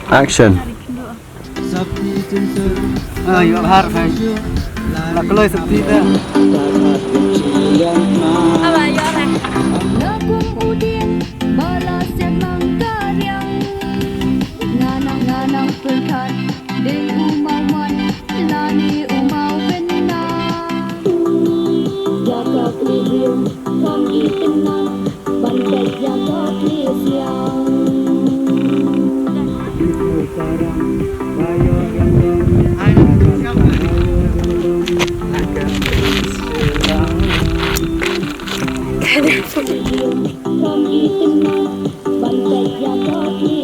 Action. Yuk harus lah kalau seperti itu. Apa ya lah? Nagong udin balas yang mangkaryang nganang perkat ding umawan lani umau benna jaga klibium kam itenan bantai jaga klisiang Sekarang bayo yang kam itenan bantai jaga klisiang